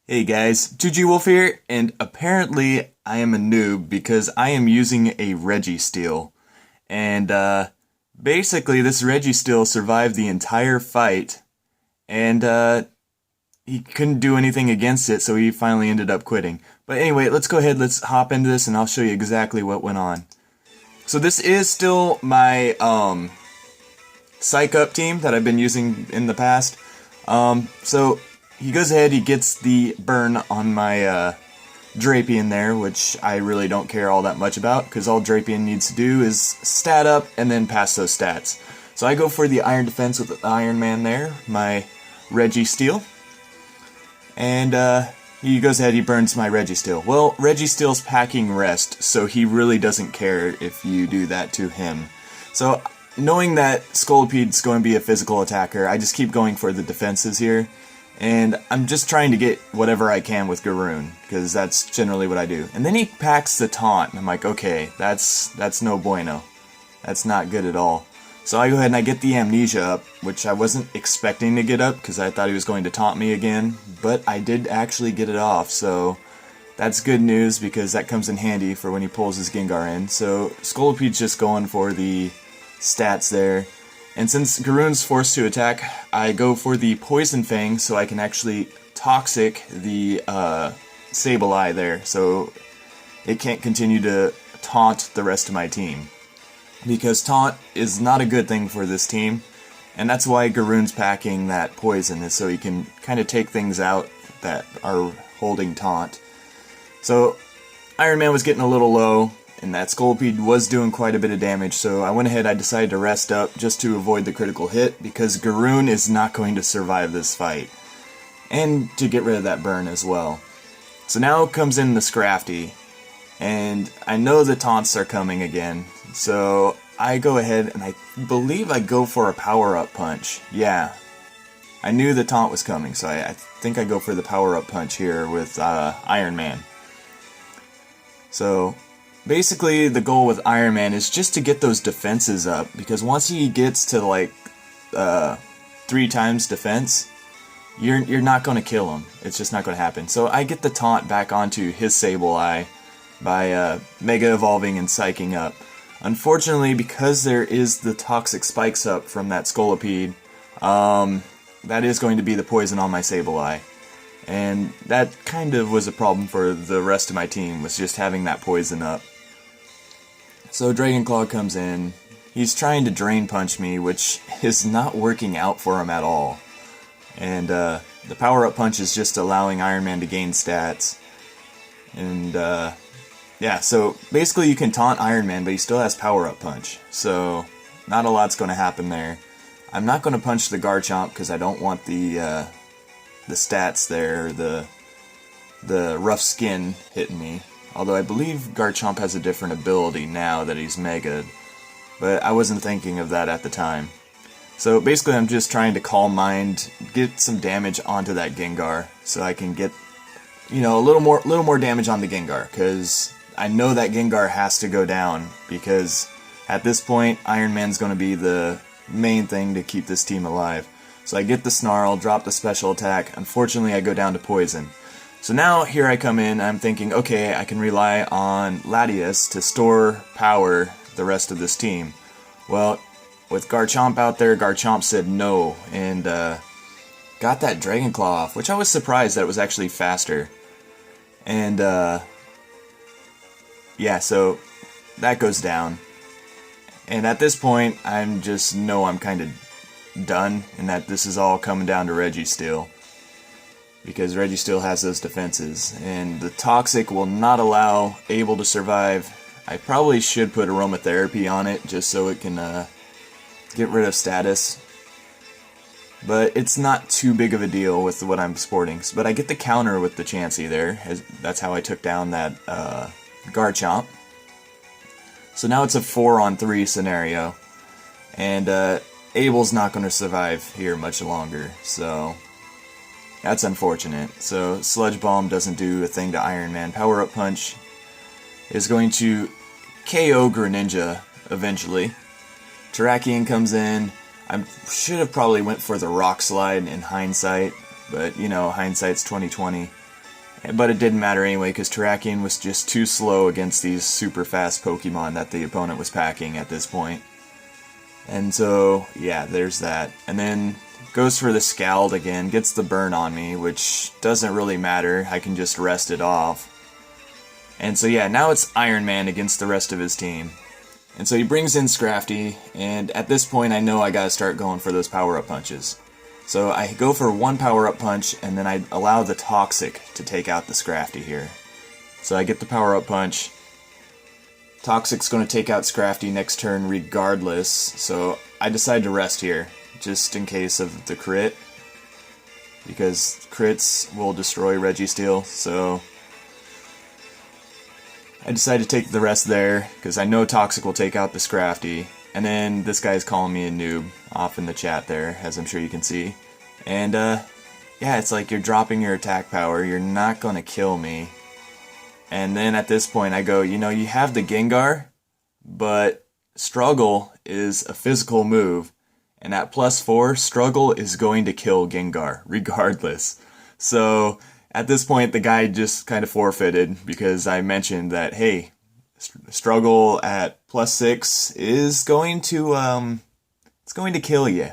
Hey guys, 2G Wolf here, and apparently I am a noob because I am using a Registeel. And basically this Registeel survived the entire fight, and he couldn't do anything against it, so he finally ended up quitting. But anyway, let's go ahead, let's hop into this and I'll show you exactly what went on. So this is still my Psych Up team that I've been using in the past. So he goes ahead, he gets the burn on my Drapion there, which I really don't care all that much about, because all Drapion needs to do is stat up and then pass those stats. So I go for the Iron Defense with the Iron Man there, my Registeel. And he goes ahead, he burns my Registeel. Well, Registeel's packing rest, so he really doesn't care if you do that to him. So knowing that Scoliped's going to be a physical attacker, I just keep going for the defenses here. And I'm just trying to get whatever I can with Garoon, because that's generally what I do. And then he packs the taunt, and I'm like, okay, that's no bueno. That's not good at all. So I go ahead and I get the amnesia up, which I wasn't expecting to get up, because I thought he was going to taunt me again. But I did actually get it off, so that's good news, because that comes in handy for when he pulls his Gengar in. So Scolipede's just going for the stats there. And since Garoon's forced to attack, I go for the Poison Fang so I can actually Toxic the Sableye there, so it can't continue to taunt the rest of my team. Because taunt is not a good thing for this team, and that's why Garoon's packing that poison, is so he can kind of take things out that are holding taunt. So Iron Man was getting a little low, and that Scolipede was doing quite a bit of damage, so I went ahead, I decided to rest up just to avoid the critical hit, because Garoon is not going to survive this fight. And to get rid of that burn as well. So now comes in the Scrafty, and I know the taunts are coming again, so I go ahead and I believe I go for a power-up punch. Yeah, I knew the taunt was coming, so I think I go for the power-up punch here with Iron Man. So basically, the goal with Iron Man is just to get those defenses up, because once he gets to like 3 times defense, you're not going to kill him. It's just not going to happen. So I get the taunt back onto his Sableye by Mega Evolving and Psyching Up. Unfortunately, because there is the Toxic Spikes up from that Scolipede, that is going to be the poison on my Sableye. And that kind of was a problem for the rest of my team, was just having that poison up. So Dragon Claw comes in, he's trying to Drain Punch me, which is not working out for him at all. And the power-up punch is just allowing Iron Man to gain stats. And yeah, so basically you can taunt Iron Man, but he still has power-up punch. So not a lot's going to happen there. I'm not going to punch the Garchomp, because I don't want the stats there, the rough skin hitting me. Although I believe Garchomp has a different ability now that he's Mega'd, but I wasn't thinking of that at the time. So basically I'm just trying to Calm Mind, get some damage onto that Gengar, so I can get, you know, a little more damage on the Gengar, because I know that Gengar has to go down, because at this point Iron Man's going to be the main thing to keep this team alive. So I get the Snarl, drop the special attack. Unfortunately, I go down to Poison. So now here I come in, I'm thinking, okay, I can rely on Latias to store power the rest of this team. Well, with Garchomp out there, Garchomp said no, and got that Dragon Claw off, which I was surprised that it was actually faster. And yeah, so that goes down. And at this point, I'm kind of done, and that this is all coming down to Registeel, because Registeel has those defenses, and the Toxic will not allow Able to survive. I probably should put Aromatherapy on it, just so it can get rid of status, but it's not too big of a deal with what I'm sporting. But I get the counter with the Chansey there, that's how I took down that Garchomp. So now it's a 4-on-3 scenario, and Abel's not going to survive here much longer, so that's unfortunate. So Sludge Bomb doesn't do a thing to Iron Man. Power Up Punch is going to KO Greninja eventually. Terrakion comes in. I should have probably went for the Rock Slide in hindsight, but you know, hindsight's 20/20. But it didn't matter anyway, because Terrakion was just too slow against these super fast Pokemon that the opponent was packing at this point. And so, yeah, there's that. And then goes for the Scald again, gets the burn on me, which doesn't really matter. I can just rest it off. And so, yeah, now it's Iron Man against the rest of his team. And so he brings in Scrafty, and at this point I know I gotta start going for those power-up punches. So I go for one power-up punch, and then I allow the Toxic to take out the Scrafty here. So I get the power-up punch. Toxic's going to take out Scrafty next turn regardless, so I decide to rest here, just in case of the crit. Because crits will destroy Registeel, so I decide to take the rest there, because I know Toxic will take out the Scrafty. And then this guy's calling me a noob off in the chat there, as I'm sure you can see. And, yeah, it's like you're dropping your attack power, you're not going to kill me. And then at this point I go, you know, you have the Gengar, but Struggle is a physical move. And at +4, Struggle is going to kill Gengar, regardless. So, at this point, the guy just kind of forfeited, because I mentioned that, hey, Struggle at +6 is going to, it's going to kill you,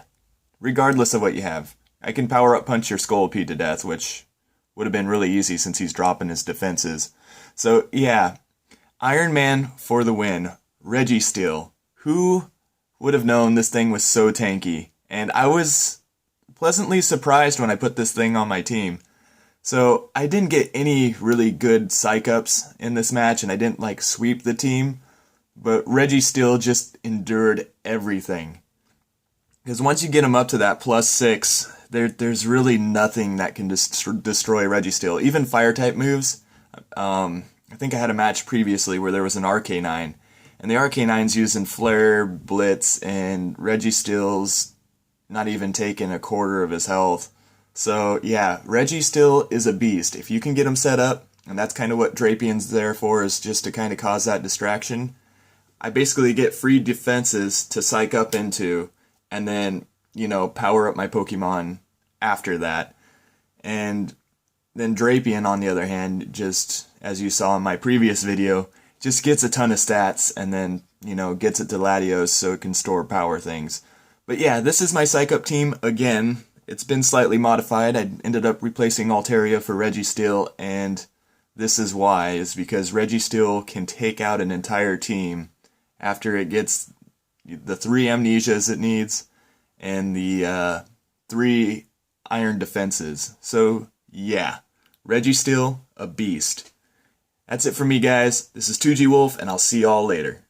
regardless of what you have. I can power-up punch your Scolipede to death, which would have been really easy since he's dropping his defenses. So, yeah, Iron Man for the win. Registeel. Who would have known this thing was so tanky? And I was pleasantly surprised when I put this thing on my team. So I didn't get any really good Psych Ups in this match, and I didn't like sweep the team, but Registeel just endured everything. Because once you get him up to that +6, there's really nothing that can destroy Registeel. Even Fire-type moves. I think I had a match previously where there was an Arcanine, and the Arcanine's using Flare, Blitz, and Registeel's not even taking a quarter of his health. So, yeah, Registeel is a beast. If you can get him set up, and that's kind of what Drapion's there for, is just to kind of cause that distraction, I basically get free defenses to Psych Up into, and then, you know, power up my Pokemon after that. And then Drapion, on the other hand, just, as you saw in my previous video, just gets a ton of stats, and then, you know, gets it to Latios so it can store power things. But yeah, this is my Psych Up team again. It's been slightly modified. I ended up replacing Altaria for Registeel, and this is why, is because Registeel can take out an entire team after it gets the 3 Amnesias it needs and the 3 Iron Defenses. So, yeah, Registeel, a beast. That's it for me, guys. This is 2G Wolf, and I'll see y'all later.